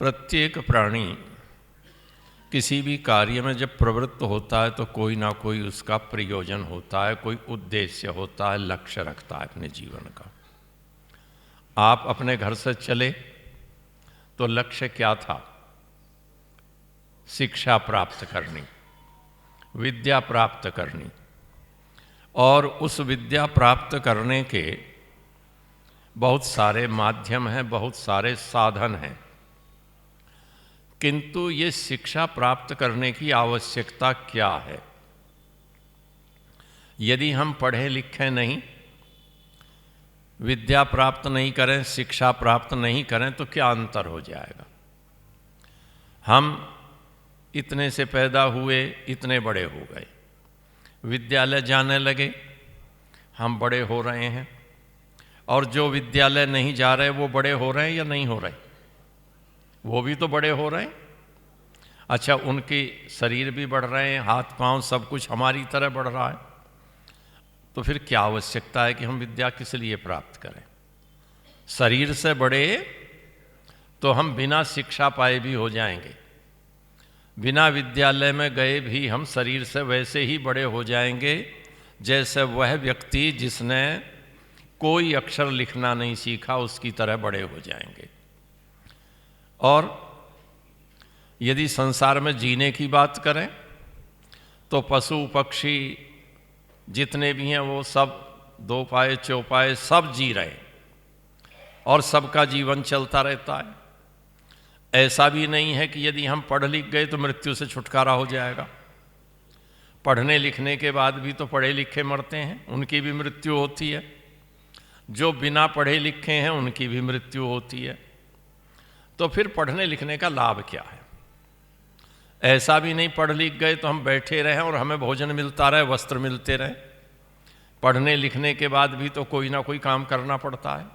प्रत्येक प्राणी किसी भी कार्य में जब प्रवृत्त होता है तो कोई ना कोई उसका प्रयोजन होता है, कोई उद्देश्य होता है, लक्ष्य रखता है अपने जीवन का। आप अपने घर से चले तो लक्ष्य क्या था? शिक्षा प्राप्त करनी, विद्या प्राप्त करनी, और उस विद्या प्राप्त करने के बहुत सारे माध्यम हैं, बहुत सारे साधन हैं। किंतु ये शिक्षा प्राप्त करने की आवश्यकता क्या है? यदि हम पढ़े लिखे नहीं, विद्या प्राप्त नहीं करें, शिक्षा प्राप्त नहीं करें तो क्या अंतर हो जाएगा? हम इतने से पैदा हुए, इतने बड़े हो गए, विद्यालय जाने लगे, हम बड़े हो रहे हैं, और जो विद्यालय नहीं जा रहे वो बड़े हो रहे हैं या नहीं हो रहे? वो भी तो बड़े हो रहे हैं। अच्छा, उनके शरीर भी बढ़ रहे हैं, हाथ पांव सब कुछ हमारी तरह बढ़ रहा है, तो फिर क्या आवश्यकता है कि हम विद्या किस लिए प्राप्त करें? शरीर से बड़े तो हम बिना शिक्षा पाए भी हो जाएंगे, बिना विद्यालय में गए भी हम शरीर से वैसे ही बड़े हो जाएंगे जैसे वह व्यक्ति जिसने कोई अक्षर लिखना नहीं सीखा उसकी तरह बड़े हो जाएंगे। और यदि संसार में जीने की बात करें तो पशु पक्षी जितने भी हैं वो सब दो पाए चौपाए सब जी रहे और सबका जीवन चलता रहता है। ऐसा भी नहीं है कि यदि हम पढ़ लिख गए तो मृत्यु से छुटकारा हो जाएगा। पढ़ने लिखने के बाद भी तो पढ़े लिखे मरते हैं, उनकी भी मृत्यु होती है। जो बिना पढ़े लिखे हैं उनकी भी मृत्यु होती है। तो फिर पढ़ने लिखने का लाभ क्या है? ऐसा भी नहीं पढ़ लिख गए तो हम बैठे रहें और हमें भोजन मिलता रहे, वस्त्र मिलते रहे। पढ़ने लिखने के बाद भी तो कोई ना कोई काम करना पड़ता है।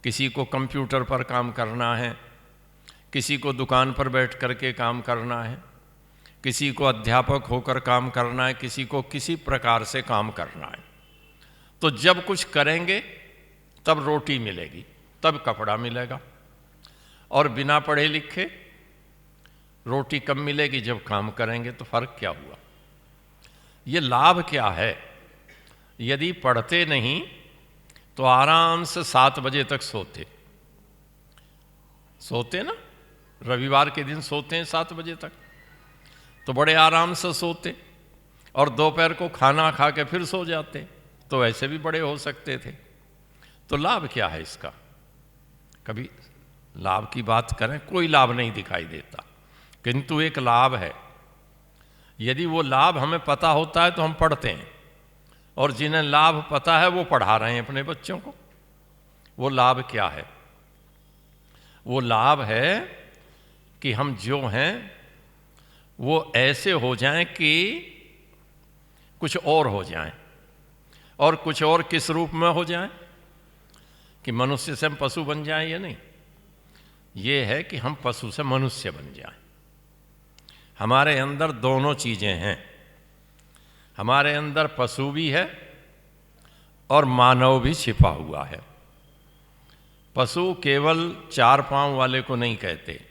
किसी को कंप्यूटर पर काम करना है, किसी को दुकान पर बैठ करके काम करना है, किसी को अध्यापक होकर काम करना है, किसी को किसी प्रकार से काम करना है। तो जब कुछ करेंगे तब रोटी मिलेगी, तब कपड़ा मिलेगा। और बिना पढ़े लिखे रोटी कब मिलेगी? जब काम करेंगे। तो फर्क क्या हुआ? ये लाभ क्या है? यदि पढ़ते नहीं तो आराम से 7 बजे तक सोते ना, रविवार के दिन सोते हैं 7 बजे तक, तो बड़े आराम से सोते, और दोपहर को खाना खा के फिर सो जाते, तो ऐसे भी बड़े हो सकते थे। तो लाभ क्या है इसका? कभी लाभ की बात करें, कोई लाभ नहीं दिखाई देता। किंतु एक लाभ है। यदि वो लाभ हमें पता होता है तो हम पढ़ते हैं, और जिन्हें लाभ पता है वो पढ़ा रहे हैं अपने बच्चों को। वो लाभ क्या है? वो लाभ है कि हम जो हैं वो ऐसे हो जाएं कि कुछ और हो जाएं। और कुछ और किस रूप में हो जाएं? कि मनुष्य से हम पशु बन जाएं या नहीं, ये है कि हम पशु से मनुष्य बन जाएं। हमारे अंदर दोनों चीज़ें हैं। हमारे अंदर पशु भी है और मानव भी छिपा हुआ है। पशु केवल 4 पांव वाले को नहीं कहते,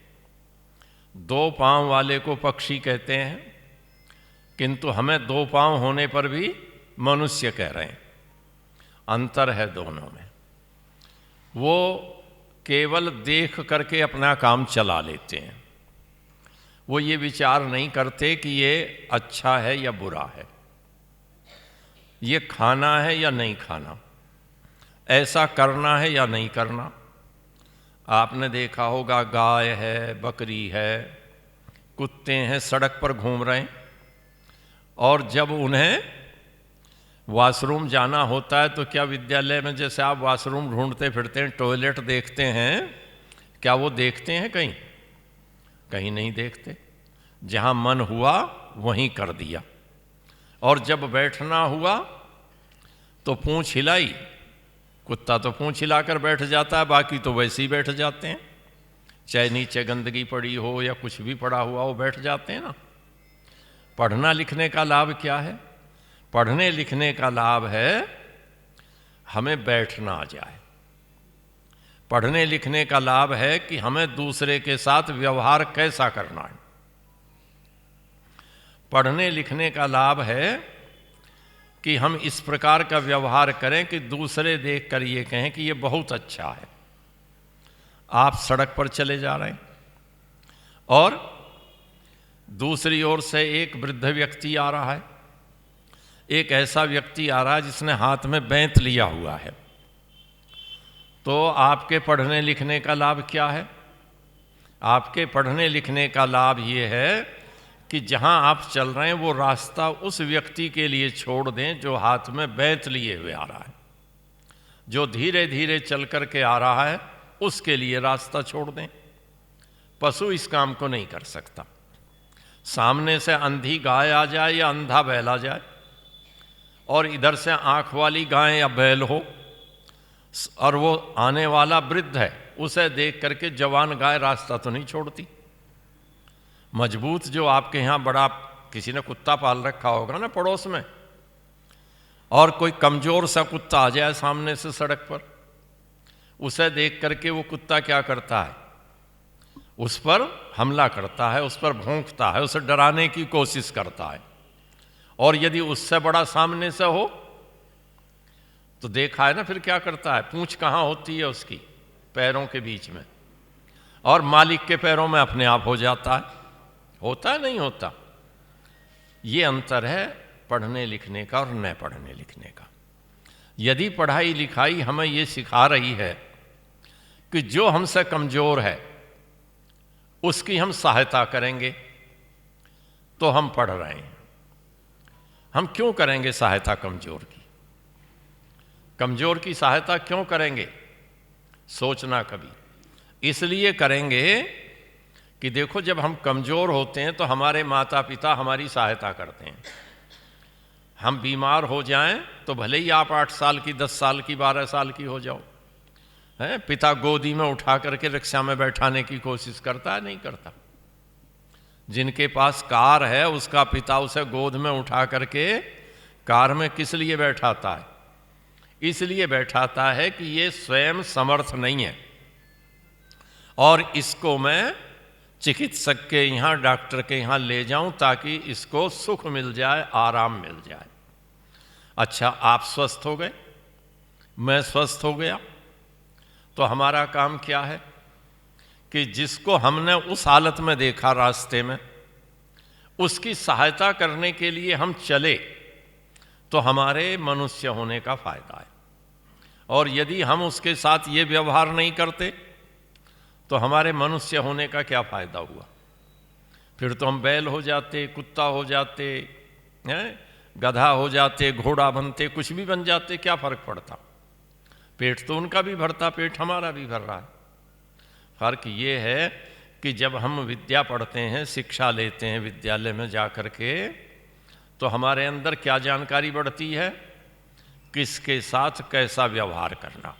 2 पांव वाले को पक्षी कहते हैं, किंतु हमें 2 पांव होने पर भी मनुष्य कह रहे हैं। अंतर है दोनों में। वो केवल देख करके अपना काम चला लेते हैं। वो ये विचार नहीं करते कि ये अच्छा है या बुरा है, ये खाना है या नहीं खाना, ऐसा करना है या नहीं करना। आपने देखा होगा, गाय है, बकरी है, कुत्ते हैं, सड़क पर घूम रहे हैं, और जब उन्हें वॉशरूम जाना होता है तो क्या विद्यालय में जैसे आप वॉशरूम ढूंढते फिरते हैं, टॉयलेट देखते हैं, क्या वो देखते हैं? कहीं कहीं नहीं देखते। जहाँ मन हुआ वहीं कर दिया। और जब बैठना हुआ तो पूंछ हिलाई। कुत्ता तो पूंछ हिलाकर बैठ जाता है, बाकी तो वैसे ही बैठ जाते हैं। चाहे नीचे गंदगी पड़ी हो या कुछ भी पड़ा हुआ हो, बैठ जाते हैं ना। पढ़ना लिखने का लाभ क्या है? पढ़ने लिखने का लाभ है हमें बैठना आ जाए। पढ़ने लिखने का लाभ है कि हमें दूसरे के साथ व्यवहार कैसा करना है। पढ़ने लिखने का लाभ है कि हम इस प्रकार का व्यवहार करें कि दूसरे देख कर ये कहें कि ये बहुत अच्छा है। आप सड़क पर चले जा रहे हैं और दूसरी ओर से एक वृद्ध व्यक्ति आ रहा है, एक ऐसा व्यक्ति आ रहा है जिसने हाथ में बेंत लिया हुआ है, तो आपके पढ़ने लिखने का लाभ क्या है? आपके पढ़ने लिखने का लाभ ये है कि जहाँ आप चल रहे हैं वो रास्ता उस व्यक्ति के लिए छोड़ दें जो हाथ में बेंत लिए हुए आ रहा है। जो धीरे धीरे चल कर के आ रहा है उसके लिए रास्ता छोड़ दें। पशु इस काम को नहीं कर सकता। सामने से अंधी गाय आ जाए या अंधा बैल आ जाए और इधर से आँख वाली गाय या बैल हो और वो आने वाला वृद्ध है, उसे देख करके जवान गाय रास्ता तो नहीं छोड़ती। मजबूत जो आपके यहाँ बड़ा किसी ने कुत्ता पाल रखा होगा ना पड़ोस में, और कोई कमज़ोर सा कुत्ता आ जाए सामने से सड़क पर, उसे देख करके वो कुत्ता क्या करता है? उस पर हमला करता है, उस पर भौंकता है, उसे डराने की कोशिश करता है। और यदि उससे बड़ा सामने से हो तो देखा है ना फिर क्या करता है? पूंछ कहाँ होती है उसकी? पैरों के बीच में, और मालिक के पैरों में अपने आप हो जाता है। होता है नहीं होता? ये अंतर है पढ़ने लिखने का और न पढ़ने लिखने का। यदि पढ़ाई लिखाई हमें ये सिखा रही है कि जो हमसे कमज़ोर है उसकी हम सहायता करेंगे तो हम पढ़ रहे हैं। हम क्यों करेंगे सहायता कमज़ोर की? कमज़ोर की सहायता क्यों करेंगे? सोचना कभी। इसलिए करेंगे कि देखो जब हम कमज़ोर होते हैं तो हमारे माता पिता हमारी सहायता करते हैं। हम बीमार हो जाएं तो भले ही आप 8 साल की, 10 साल की, 12 साल की हो जाओ, हैं, पिता गोदी में उठा करके रिक्शा में बैठाने की कोशिश करता है? नहीं करता। जिनके पास कार है उसका पिता उसे गोद में उठा करके कार में किस लिए बैठाता है? इसलिए बैठाता है कि ये स्वयं समर्थ नहीं है और इसको मैं चिकित्सक के यहाँ, डॉक्टर के यहाँ ले जाऊं ताकि इसको सुख मिल जाए, आराम मिल जाए। अच्छा, आप स्वस्थ हो गए, मैं स्वस्थ हो गया, तो हमारा काम क्या है कि जिसको हमने उस हालत में देखा रास्ते में, उसकी सहायता करने के लिए हम चले तो हमारे मनुष्य होने का फायदा है। और यदि हम उसके साथ ये व्यवहार नहीं करते तो हमारे मनुष्य होने का क्या फायदा हुआ? फिर तो हम बैल हो जाते, कुत्ता हो जाते, हैं, गधा हो जाते, घोड़ा बनते, कुछ भी बन जाते, क्या फर्क पड़ता? पेट तो उनका भी भरता, पेट हमारा भी भर रहा है। फर्क ये है कि जब हम विद्या पढ़ते हैं, शिक्षा लेते हैं विद्यालय में जा कर के, तो हमारे अंदर क्या जानकारी बढ़ती है? किसके साथ कैसा व्यवहार करना,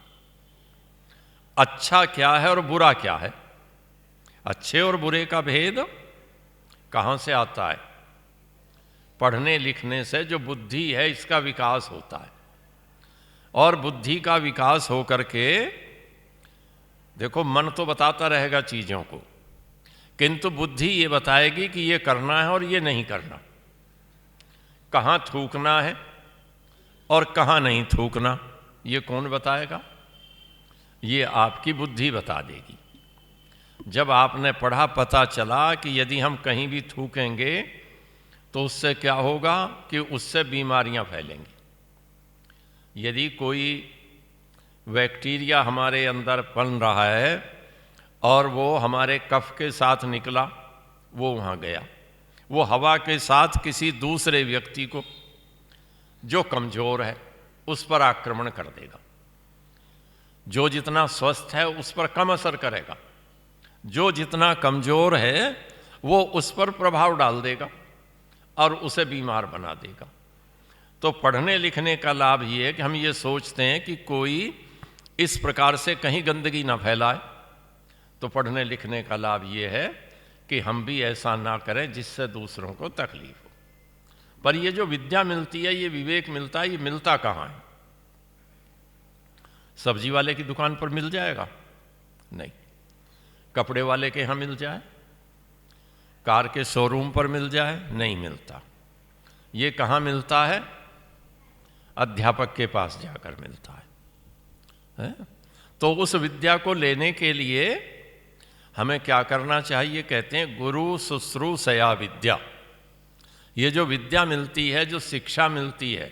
अच्छा क्या है और बुरा क्या है। अच्छे और बुरे का भेद कहाँ से आता है? पढ़ने लिखने से जो बुद्धि है इसका विकास होता है। और बुद्धि का विकास हो करके, देखो मन तो बताता रहेगा चीज़ों को, किंतु बुद्धि ये बताएगी कि ये करना है और ये नहीं करना, कहाँ थूकना है और कहाँ नहीं थूकना, ये कौन बताएगा? ये आपकी बुद्धि बता देगी। जब आपने पढ़ा, पता चला कि यदि हम कहीं भी थूकेंगे तो उससे क्या होगा कि उससे बीमारियां फैलेंगी। यदि कोई बैक्टीरिया हमारे अंदर पन रहा है और वो हमारे कफ के साथ निकला, वो वहाँ गया, वो हवा के साथ किसी दूसरे व्यक्ति को जो कमज़ोर है उस पर आक्रमण कर देगा। जो जितना स्वस्थ है उस पर कम असर करेगा, जो जितना कमज़ोर है वो उस पर प्रभाव डाल देगा और उसे बीमार बना देगा। तो पढ़ने लिखने का लाभ ये है कि हम ये सोचते हैं कि कोई इस प्रकार से कहीं गंदगी ना फैलाए, तो पढ़ने लिखने का लाभ ये है कि हम भी ऐसा ना करें जिससे दूसरों को तकलीफ हो। पर ये जो विद्या मिलती है, ये विवेक मिलता है, ये मिलता कहाँ है? सब्जी वाले की दुकान पर मिल जाएगा? नहीं। कपड़े वाले के यहाँ मिल जाए, कार के शोरूम पर मिल जाए, नहीं मिलता। ये कहाँ मिलता है? अध्यापक के पास जाकर मिलता है? तो उस विद्या को लेने के लिए हमें क्या करना चाहिए? कहते हैं गुरु शुश्रूषया विद्या। ये जो विद्या मिलती है, जो शिक्षा मिलती है,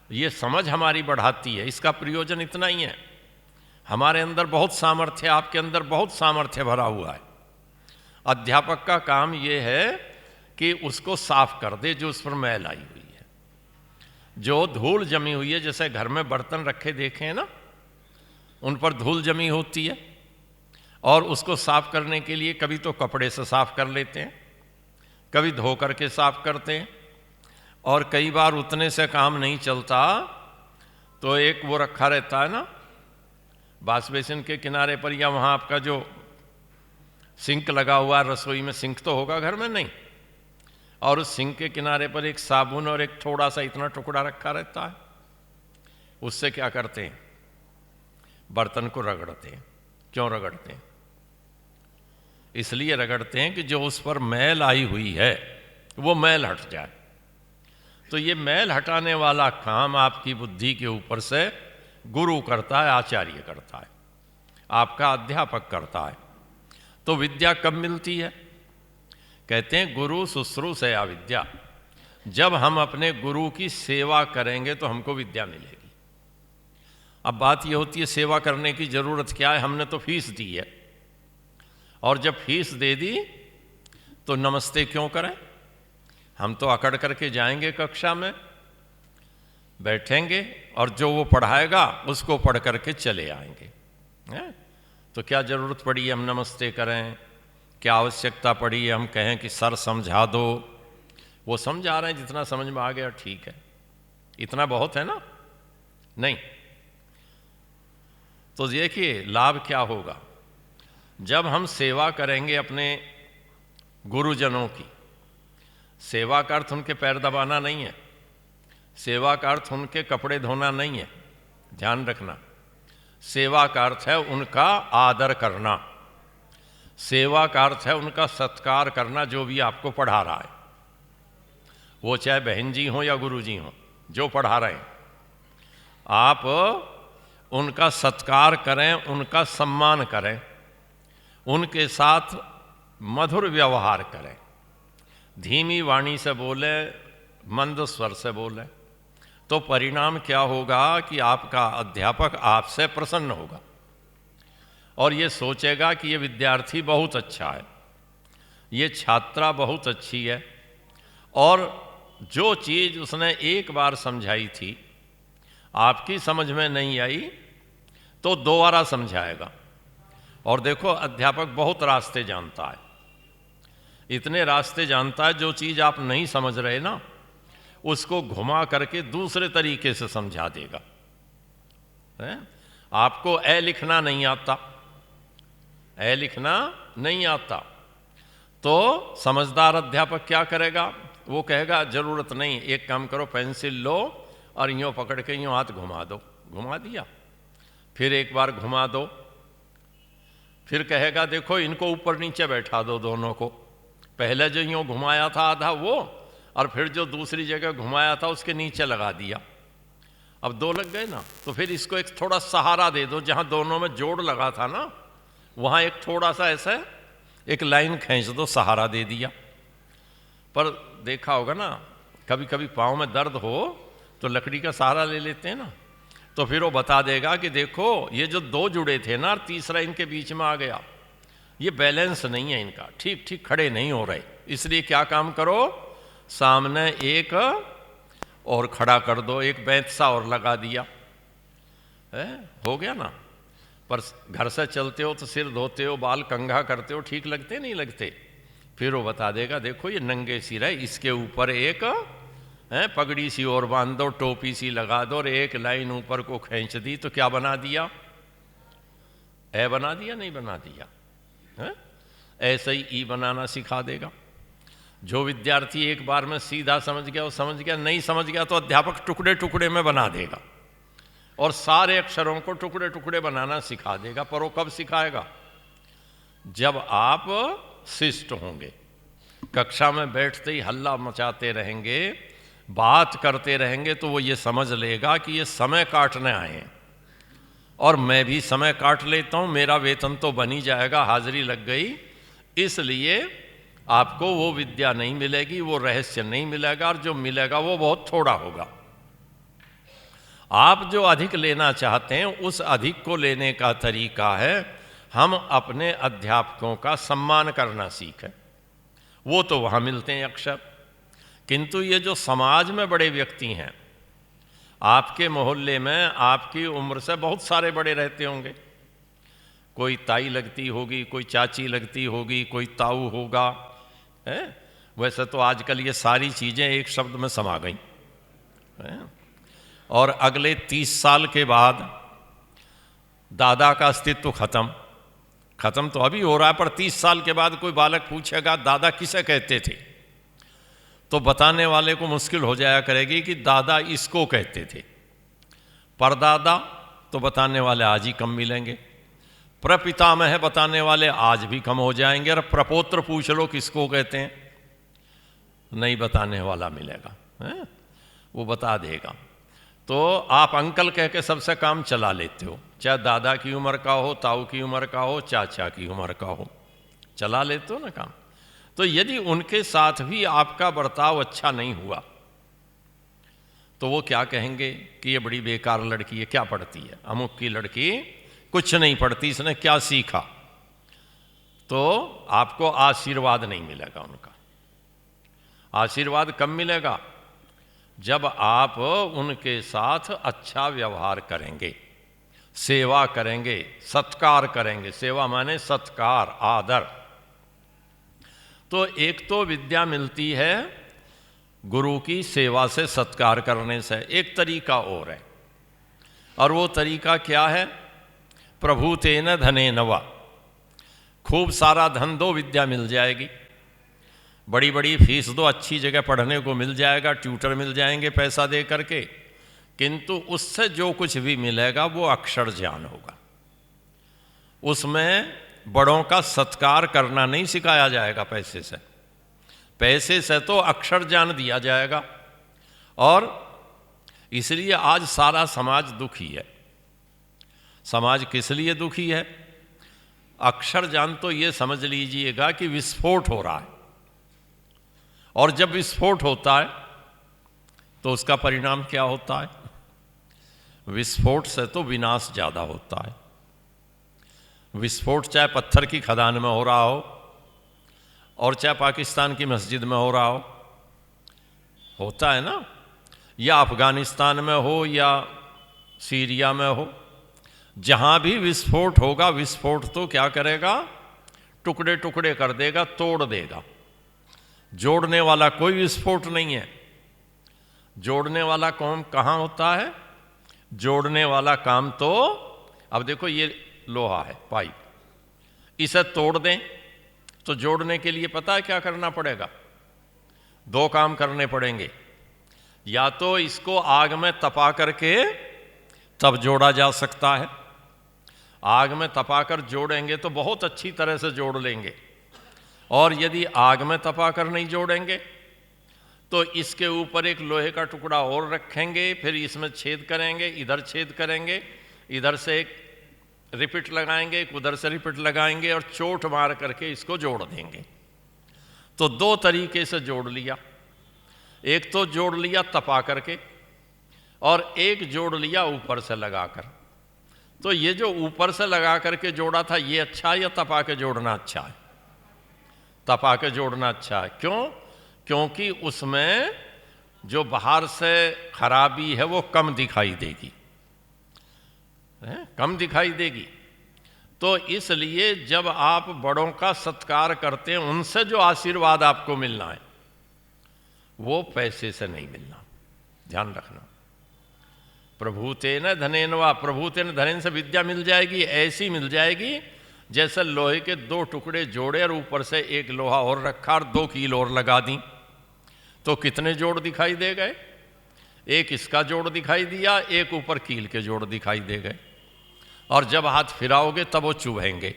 ये समझ हमारी बढ़ाती है। इसका प्रयोजन इतना ही है, हमारे अंदर बहुत सामर्थ्य, आपके अंदर बहुत सामर्थ्य भरा हुआ है। अध्यापक का काम ये है कि उसको साफ कर दे जो उस पर मैल आई हुई है, जो धूल जमी हुई है। जैसे घर में बर्तन रखे देखे हैं ना, उन पर धूल जमी होती है, और उसको साफ करने के लिए कभी तो कपड़े से साफ कर लेते हैं, कभी धो करके साफ करते हैं, और कई बार उतने से काम नहीं चलता तो एक वो रखा रहता है ना वॉश बेसिन के किनारे पर, या वहाँ आपका जो सिंक लगा हुआ, रसोई में सिंक तो होगा घर में, नहीं, और उस सिंक के किनारे पर एक साबुन और एक थोड़ा सा इतना टुकड़ा रखा रहता है। उससे क्या करते हैं? बर्तन को रगड़ते हैं। क्यों रगड़ते हैं? इसलिए रगड़ते हैं कि जो उस पर मैल आई हुई है वो मैल हट जाए। तो ये मैल हटाने वाला काम आपकी बुद्धि के ऊपर से गुरु करता है, आचार्य करता है, आपका अध्यापक करता है। तो विद्या कब मिलती है? कहते हैं गुरु शुश्रूषया विद्या। जब हम अपने गुरु की सेवा करेंगे तो हमको विद्या मिलेगी। अब बात यह होती है, सेवा करने की जरूरत क्या है? हमने तो फीस दी है, और जब फीस दे दी तो नमस्ते क्यों करें? हम तो अकड़ करके जाएंगे, कक्षा में बैठेंगे और जो वो पढ़ाएगा उसको पढ़ करके चले आएंगे। तो क्या जरूरत पड़ी है हम नमस्ते करें? क्या आवश्यकता पड़ी है हम कहें कि सर समझा दो? वो समझा रहे हैं, जितना समझ में आ गया ठीक है, इतना बहुत है ना? नहीं। तो देखिए लाभ क्या होगा जब हम सेवा करेंगे अपने गुरुजनों की। सेवा का अर्थ उनके पैर दबाना नहीं है, सेवा का अर्थ उनके कपड़े धोना नहीं है, ध्यान रखना। सेवा का अर्थ है उनका आदर करना, सेवा का अर्थ है उनका सत्कार करना। जो भी आपको पढ़ा रहा है, वो चाहे बहन जी हो या गुरु जी हो, जो पढ़ा रहे हैं, आप उनका सत्कार करें, उनका सम्मान करें, उनके साथ मधुर व्यवहार करें, धीमी वाणी से बोले, मंद स्वर से बोले। तो परिणाम क्या होगा कि आपका अध्यापक आपसे प्रसन्न होगा और ये सोचेगा कि ये विद्यार्थी बहुत अच्छा है, ये छात्रा बहुत अच्छी है, और जो चीज़ उसने एक बार समझाई थी आपकी समझ में नहीं आई तो दोबारा समझाएगा। और देखो अध्यापक बहुत रास्ते जानता है, इतने रास्ते जानता है, जो चीज़ आप नहीं समझ रहे ना उसको घुमा करके दूसरे तरीके से समझा देगा। आपको ए लिखना नहीं आता, ए लिखना नहीं आता, तो समझदार अध्यापक क्या करेगा? वो कहेगा जरूरत नहीं, एक काम करो, पेंसिल लो और यूँ पकड़ के यूँ हाथ घुमा दो। घुमा दिया, फिर एक बार घुमा दो, फिर कहेगा देखो इनको ऊपर नीचे बैठा दो दोनों को। पहले जो यूँ घुमाया था आधा वो, और फिर जो दूसरी जगह घुमाया था उसके नीचे लगा दिया। अब दो लग गए ना, तो फिर इसको एक थोड़ा सहारा दे दो, जहाँ दोनों में जोड़ लगा था ना वहाँ एक थोड़ा सा ऐसा एक लाइन खींच दो, सहारा दे दिया। पर देखा होगा ना, कभी कभी पाँव में दर्द हो तो लकड़ी का सहारा ले लेते हैं ना, तो फिर वो बता देगा कि देखो ये जो दो जुड़े थे ना, तीसरा इनके बीच में आ गया, ये बैलेंस नहीं है इनका, ठीक ठीक खड़े नहीं हो रहे, इसलिए क्या काम करो, सामने एक और खड़ा कर दो, एक बेंच सा और लगा दिया, हो गया ना। पर घर से चलते हो तो सिर धोते हो, बाल कंघा करते हो, ठीक लगते नहीं लगते? फिर वो बता देगा देखो ये नंगे सिर है, इसके ऊपर एक पगड़ी सी और बांध दो, टोपी सी लगा दो और एक लाइन ऊपर को खींच दी, तो क्या बना दिया? ए बना दिया, नहीं बना दिया? ऐसे ही ई बनाना सिखा देगा। जो विद्यार्थी एक बार में सीधा समझ गया वो समझ गया, नहीं समझ गया तो अध्यापक टुकड़े टुकड़े में बना देगा और सारे अक्षरों को टुकड़े टुकड़े बनाना सिखा देगा। पर वो कब सिखाएगा? जब आप शिष्ट होंगे। कक्षा में बैठते ही हल्ला मचाते रहेंगे, बात करते रहेंगे, तो वो ये समझ लेगा कि ये समय काटने आए हैं और मैं भी समय काट लेता हूँ, मेरा वेतन तो बन ही जाएगा, हाजिरी लग गई। इसलिए आपको वो विद्या नहीं मिलेगी, वो रहस्य नहीं मिलेगा, और जो मिलेगा वो बहुत थोड़ा होगा। आप जो अधिक लेना चाहते हैं उस अधिक को लेने का तरीका है हम अपने अध्यापकों का सम्मान करना सीखें। वो तो वहाँ मिलते हैं अक्षर, किंतु ये जो समाज में बड़े व्यक्ति हैं, आपके मोहल्ले में आपकी उम्र से बहुत सारे बड़े रहते होंगे, कोई ताई लगती होगी, कोई चाची लगती होगी, कोई ताऊ होगा, है? वैसे तो आजकल ये सारी चीज़ें एक शब्द में समा गई हैं। और अगले 30 साल के बाद दादा का अस्तित्व खत्म तो अभी हो रहा है, पर 30 साल के बाद कोई बालक पूछेगा दादा किसे कहते थे, तो बताने वाले को मुश्किल हो जाया करेगी कि दादा इसको कहते थे। परदादा तो बताने वाले आज ही कम मिलेंगे, प्रपितामह बताने वाले आज भी कम हो जाएंगे, और प्रपोत्र पूछ लो किसको कहते हैं, नहीं बताने वाला मिलेगा, है? वो बता देगा। तो आप अंकल कह के सबसे काम चला लेते हो, चाहे दादा की उम्र का हो, ताऊ की उम्र का हो, चाचा की उम्र का हो, चला लेते हो ना काम। तो यदि उनके साथ भी आपका बर्ताव अच्छा नहीं हुआ तो वो क्या कहेंगे कि ये बड़ी बेकार लड़की है, क्या पढ़ती है, अमुक की लड़की कुछ नहीं पढ़ती, इसने क्या सीखा। तो आपको आशीर्वाद नहीं मिलेगा उनका। आशीर्वाद कब मिलेगा? जब आप उनके साथ अच्छा व्यवहार करेंगे, सेवा करेंगे, सत्कार करेंगे। सेवा माने सत्कार, आदर। तो एक तो विद्या मिलती है गुरु की सेवा से, सत्कार करने से। एक तरीका और है, और वो तरीका क्या है? प्रभूतेन धनेन वा, खूब सारा धन दो, विद्या मिल जाएगी। बड़ी बड़ी फीस दो, अच्छी जगह पढ़ने को मिल जाएगा, ट्यूटर मिल जाएंगे पैसा दे करके, किंतु उससे जो कुछ भी मिलेगा वो अक्षर ज्ञान होगा। उसमें बड़ों का सत्कार करना नहीं सिखाया जाएगा पैसे से। पैसे से तो अक्षर ज्ञान दिया जाएगा। और इसलिए आज सारा समाज दुखी है। समाज किस लिए दुखी है? अक्षर ज्ञान तो ये समझ लीजिएगा कि विस्फोट हो रहा है, और जब विस्फोट होता है तो उसका परिणाम क्या होता है? विस्फोट से तो विनाश ज़्यादा होता है। विस्फोट चाहे पत्थर की खदान में हो रहा हो और चाहे पाकिस्तान की मस्जिद में हो रहा हो, होता है ना, या अफगानिस्तान में हो या सीरिया में हो, जहाँ भी विस्फोट होगा, विस्फोट तो क्या करेगा? टुकड़े टुकड़े कर देगा, तोड़ देगा। जोड़ने वाला कोई विस्फोट नहीं है। जोड़ने वाला काम कहाँ होता है? जोड़ने वाला काम तो, अब देखो ये लोहा है, पाइप, इसे तोड़ दें तो जोड़ने के लिए पता है क्या करना पड़ेगा? 2 काम करने पड़ेंगे। या तो इसको आग में तपा करके तब जोड़ा जा सकता है। आग में तपा कर जोड़ेंगे तो बहुत अच्छी तरह से जोड़ लेंगे, और यदि आग में तपा कर नहीं जोड़ेंगे तो इसके ऊपर एक लोहे का टुकड़ा और रखेंगे, फिर इसमें छेद करेंगे, इधर छेद करेंगे, इधर से एक रिपीट लगाएंगे, एक उधर से रिपीट लगाएंगे, और चोट मार करके इसको जोड़ देंगे। तो 2 तरीके से जोड़ लिया। एक तो जोड़ लिया तपा करके, और एक जोड़ लिया ऊपर से लगाकर। तो ये जो ऊपर से लगा करके जोड़ा था, ये अच्छा है या तपा के जोड़ना अच्छा है? तपा के जोड़ना अच्छा है। क्यों? क्योंकि उसमें जो बाहर से खराबी है वो कम दिखाई देगी, कम दिखाई देगी। तो इसलिए जब आप बड़ों का सत्कार करते हैं, उनसे जो आशीर्वाद आपको मिलना है वो पैसे से नहीं मिलना, ध्यान रखना। प्रभूतेन धनेन वा, प्रभूतेन धनेन से विद्या मिल जाएगी, ऐसी मिल जाएगी जैसे लोहे के 2 टुकड़े जोड़े और ऊपर से एक लोहा और रखा और 2 कील और लगा दी, तो कितने जोड़ दिखाई दे गए? एक इसका जोड़ दिखाई दिया, एक ऊपर कील के जोड़ दिखाई दे गए, और जब हाथ फिराओगे तब वो चुभेंगे।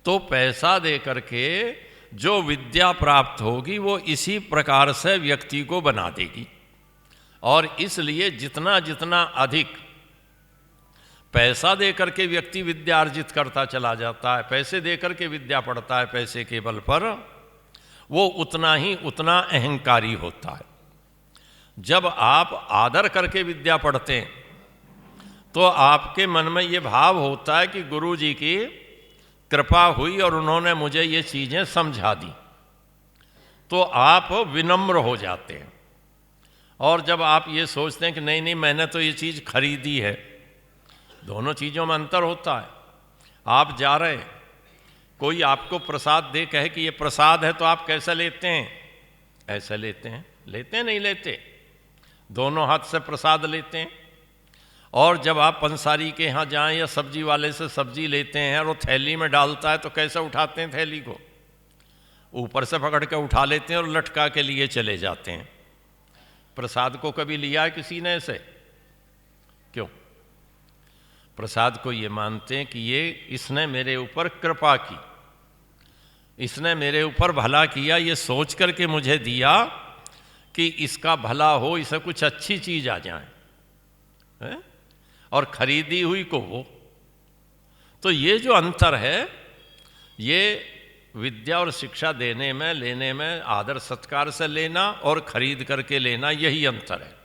तो पैसा दे करके जो विद्या प्राप्त होगी वो इसी प्रकार से व्यक्ति को बना देगी। और इसलिए जितना जितना अधिक पैसा दे करके व्यक्ति विद्या अर्जित करता चला जाता है, पैसे दे करके विद्या पढ़ता है पैसे के बल पर, वो उतना अहंकारी होता है। जब आप आदर करके विद्या पढ़ते हैं तो आपके मन में ये भाव होता है कि गुरु जी की कृपा हुई और उन्होंने मुझे ये चीज़ें समझा दी, तो आप विनम्र हो जाते हैं। और जब आप ये सोचते हैं कि नहीं नहीं मैंने तो ये चीज़ खरीदी है, दोनों चीज़ों में अंतर होता है। आप जा रहे, कोई आपको प्रसाद दे कहे कि ये प्रसाद है, तो आप कैसा लेते हैं? ऐसा लेते हैं? नहीं लेते, दोनों हाथ से प्रसाद लेते हैं। और जब आप पंसारी के यहाँ जाएं या सब्जी वाले से सब्जी लेते हैं और वो थैली में डालता है तो कैसे उठाते हैं? थैली को ऊपर से पकड़ के उठा लेते हैं और लटका के लिए चले जाते हैं। प्रसाद को कभी लिया है किसी ने ऐसे? क्यों? प्रसाद को ये मानते हैं कि ये इसने मेरे ऊपर कृपा की, इसने मेरे ऊपर भला किया, ये सोच करके मुझे दिया कि इसका भला हो, इसे कुछ अच्छी चीज आ जाए, है? और खरीदी हुई को हो। तो ये जो अंतर है, ये विद्या और शिक्षा देने में, लेने में, आदर सत्कार से लेना और खरीद करके लेना, यही अंतर है।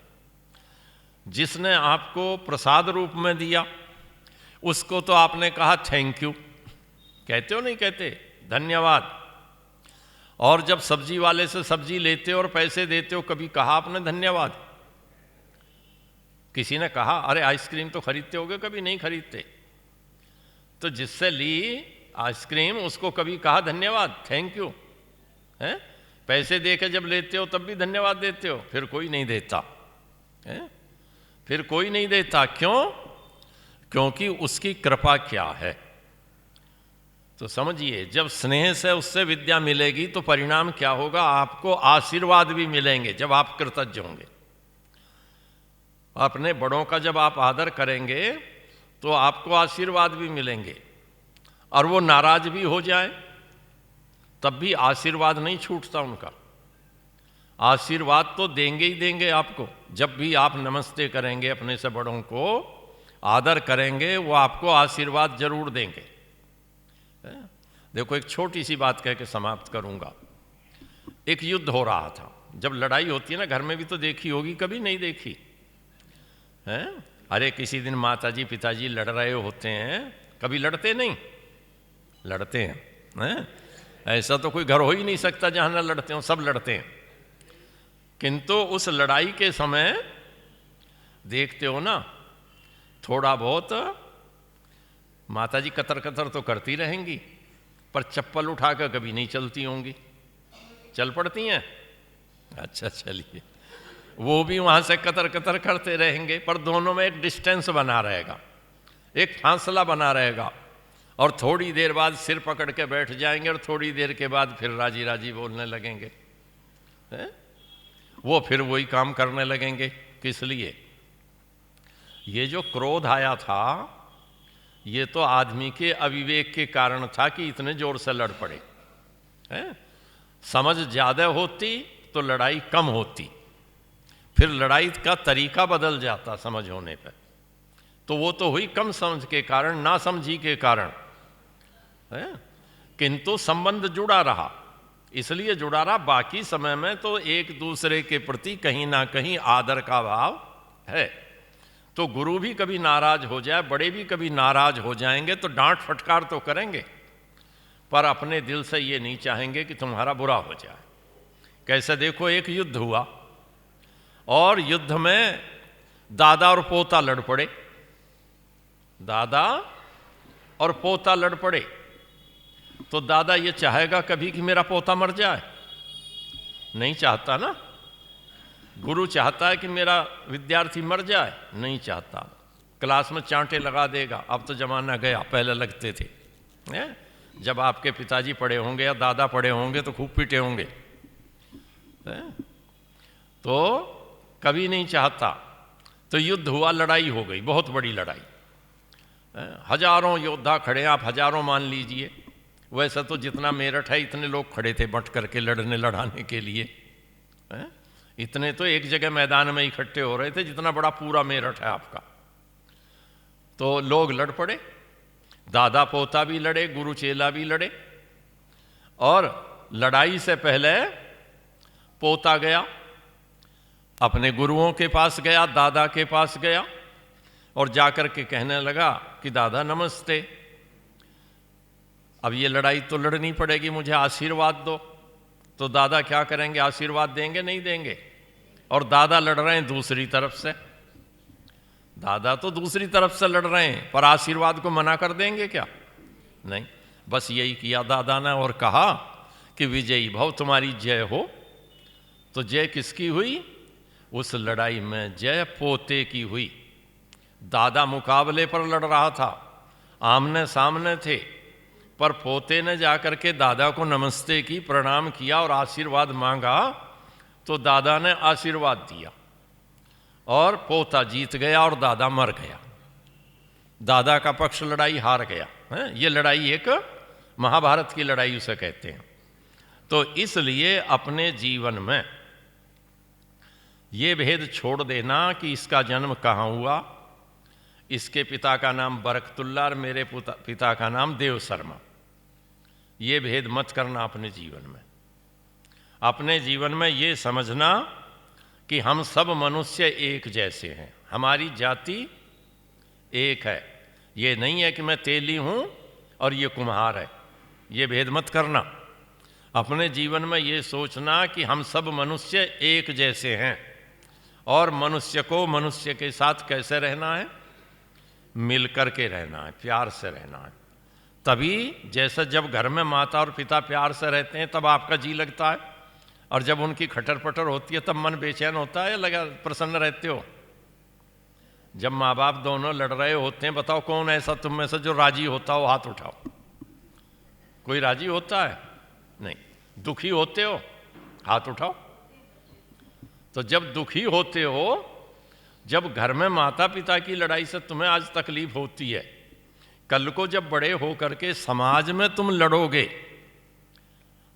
जिसने आपको प्रसाद रूप में दिया उसको तो आपने कहा थैंक यू, कहते हो नहीं कहते? धन्यवाद। और जब सब्जी वाले से सब्जी लेते हो और पैसे देते हो, कभी कहा आपने धन्यवाद? किसी ने कहा अरे आइसक्रीम तो खरीदते होगे? कभी नहीं खरीदते। तो जिससे ली आइसक्रीम उसको कभी कहा धन्यवाद, थैंक यू? है? पैसे दे के जब लेते हो तब भी धन्यवाद देते हो? फिर कोई नहीं देता है? फिर कोई नहीं देता। क्यों? क्योंकि उसकी कृपा क्या है। तो समझिए, जब स्नेह से उससे विद्या मिलेगी तो परिणाम क्या होगा? आपको आशीर्वाद भी मिलेंगे जब आप कृतज्ञ होंगे। अपने बड़ों का जब आप आदर करेंगे तो आपको आशीर्वाद भी मिलेंगे। और वो नाराज भी हो जाए तब भी आशीर्वाद नहीं छूटता उनका। आशीर्वाद तो देंगे ही देंगे आपको। जब भी आप नमस्ते करेंगे, अपने से बड़ों को आदर करेंगे, वो आपको आशीर्वाद जरूर देंगे। देखो, एक छोटी सी बात कह के समाप्त करूंगा। एक युद्ध हो रहा था। जब लड़ाई होती है ना, घर में भी तो देखी होगी, कभी नहीं देखी है? अरे किसी दिन माताजी पिताजी लड़ रहे होते हैं, कभी लड़ते नहीं? लड़ते हैं? ऐसा तो कोई घर हो ही नहीं सकता जहां ना लड़ते हो, सब लड़ते हैं। किंतु उस लड़ाई के समय देखते हो ना, थोड़ा बहुत माताजी कतर कतर तो करती रहेंगी, पर चप्पल उठाकर कभी नहीं चलती होंगी। चल पड़ती हैं? अच्छा चलिए, वो भी वहां से कतर कतर करते रहेंगे, पर दोनों में एक डिस्टेंस बना रहेगा, एक फासला बना रहेगा। और थोड़ी देर बाद सिर पकड़ के बैठ जाएंगे और थोड़ी देर के बाद फिर राजी राजी बोलने लगेंगे। वो फिर वही काम करने लगेंगे। किस लिए? ये जो क्रोध आया था, ये तो आदमी के अविवेक के कारण था कि इतने जोर से लड़ पड़े। समझ ज्यादा होती तो लड़ाई कम होती, फिर लड़ाई का तरीका बदल जाता समझ होने पर। तो वो तो हुई कम समझ के कारण, ना समझी के कारण, किंतु संबंध जुड़ा रहा। इसलिए जुड़ा रहा। बाकी समय में तो एक दूसरे के प्रति कहीं ना कहीं आदर का भाव है। तो गुरु भी कभी नाराज हो जाए, बड़े भी कभी नाराज हो जाएंगे तो डांट फटकार तो करेंगे, पर अपने दिल से ये नहीं चाहेंगे कि तुम्हारा बुरा हो जाए। कैसे? देखो, एक युद्ध हुआ और युद्ध में दादा और पोता लड़ पड़े। दादा और पोता लड़ पड़े। तो दादा ये चाहेगा कभी कि मेरा पोता मर जाए? नहीं चाहता ना। गुरु चाहता है कि मेरा विद्यार्थी मर जाए? नहीं चाहता। क्लास में चांटे लगा देगा। अब तो जमाना गया, पहले लगते थे। जब आपके पिताजी पढ़े होंगे या दादा पढ़े होंगे तो खूब पीटे होंगे। तो कभी नहीं चाहता, तो युद्ध हुआ, लड़ाई हो गई, बहुत बड़ी लड़ाई, हजारों योद्धा खड़े, आप हजारों मान लीजिए, वैसे तो जितना मेरठ है इतने लोग खड़े थे बंट करके लड़ाने के लिए, इतने तो एक जगह मैदान में इकट्ठे हो रहे थे जितना बड़ा पूरा मेरठ है आपका। तो लोग लड़ पड़े, दादा पोता भी लड़े, गुरु चेला भी लड़े, और लड़ाई से पहले पोता गया, अपने गुरुओं के पास गया, दादा के पास गया, और जाकर के कहने लगा कि दादा नमस्ते, अब ये लड़ाई तो लड़नी पड़ेगी, मुझे आशीर्वाद दो। तो दादा क्या करेंगे, आशीर्वाद देंगे? नहीं देंगे। और दादा लड़ रहे हैं दूसरी तरफ से, दादा तो दूसरी तरफ से लड़ रहे हैं, पर आशीर्वाद को मना कर देंगे क्या? नहीं, बस यही किया दादा ने, और कहा कि विजयी भव, तुम्हारी जय हो। तो जय किसकी हुई? उस लड़ाई में जय पोते की हुई। दादा मुकाबले पर लड़ रहा था, आमने सामने थे, पर पोते ने जाकर के दादा को नमस्ते की, प्रणाम किया और आशीर्वाद मांगा, तो दादा ने आशीर्वाद दिया और पोता जीत गया और दादा मर गया। दादा का पक्ष लड़ाई हार गया है। ये लड़ाई एक महाभारत की लड़ाई उसे कहते हैं। तो इसलिए अपने जीवन में ये भेद छोड़ देना कि इसका जन्म कहाँ हुआ, इसके पिता का नाम बरकतुल्ला और मेरे पिता का नाम देव शर्मा, ये भेद मत करना अपने जीवन में। अपने जीवन में ये समझना कि हम सब मनुष्य एक जैसे हैं, हमारी जाति एक है। ये नहीं है कि मैं तेली हूँ और ये कुम्हार है, ये भेद मत करना। अपने जीवन में ये सोचना कि हम सब मनुष्य एक जैसे हैं, और मनुष्य को मनुष्य के साथ कैसे रहना है, मिल कर के रहना है, प्यार से रहना है। तभी जैसे जब घर में माता और पिता प्यार से रहते हैं तब आपका जी लगता है, और जब उनकी खटर पटर होती है तब मन बेचैन होता है, लगा प्रसन्न रहते हो। जब माँ बाप दोनों लड़ रहे होते हैं, बताओ कौन ऐसा तुम में से जो राजी होता हो? हाथ उठाओ। कोई राजी होता है? नहीं। दुखी होते हो? हाथ उठाओ। तो जब दुखी होते हो, जब घर में माता पिता की लड़ाई से तुम्हें आज तकलीफ होती है, कल को जब बड़े हो करके समाज में तुम लड़ोगे,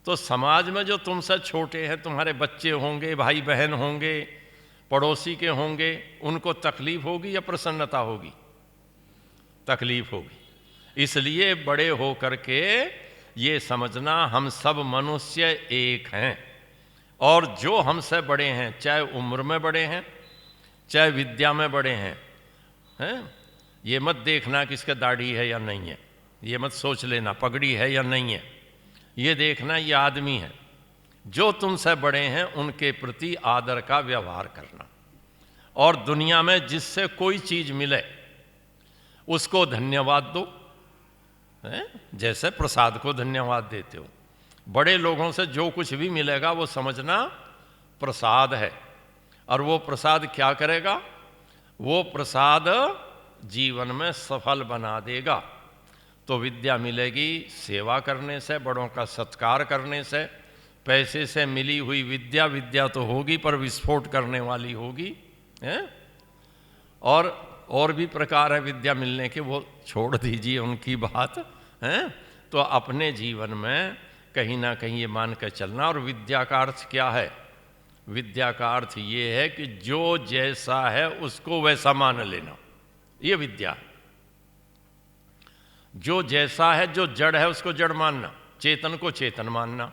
तो समाज में जो तुमसे छोटे हैं, तुम्हारे बच्चे होंगे, भाई बहन होंगे, पड़ोसी के होंगे, उनको तकलीफ होगी या प्रसन्नता होगी? तकलीफ होगी। इसलिए बड़े हो करके ये समझना हम सब मनुष्य एक हैं, और जो हमसे बड़े हैं, चाहे उम्र में बड़े हैं, चाहे विद्या में बड़े हैं, ये मत देखना कि इसका दाढ़ी है या नहीं है, ये मत सोच लेना पगड़ी है या नहीं है, ये देखना ये आदमी है। जो तुमसे बड़े हैं उनके प्रति आदर का व्यवहार करना, और दुनिया में जिससे कोई चीज़ मिले उसको धन्यवाद दो, जैसे प्रसाद को धन्यवाद देते हो। बड़े लोगों से जो कुछ भी मिलेगा वो समझना प्रसाद है, और वो प्रसाद क्या करेगा? वो प्रसाद जीवन में सफल बना देगा। तो विद्या मिलेगी सेवा करने से, बड़ों का सत्कार करने से। पैसे से मिली हुई विद्या विद्या तो होगी, पर विस्फोट करने वाली होगी, और भी प्रकार है विद्या मिलने के, वो छोड़ दीजिए उनकी बात, तो अपने जीवन में कहीं ना कहीं ये मान कर चलना। और विद्या का अर्थ क्या है? विद्या का अर्थ ये है कि जो जैसा है उसको वैसा मान लेना, ये विद्या है। जो जैसा है, जो जड़ है उसको जड़ मानना, चेतन को चेतन मानना।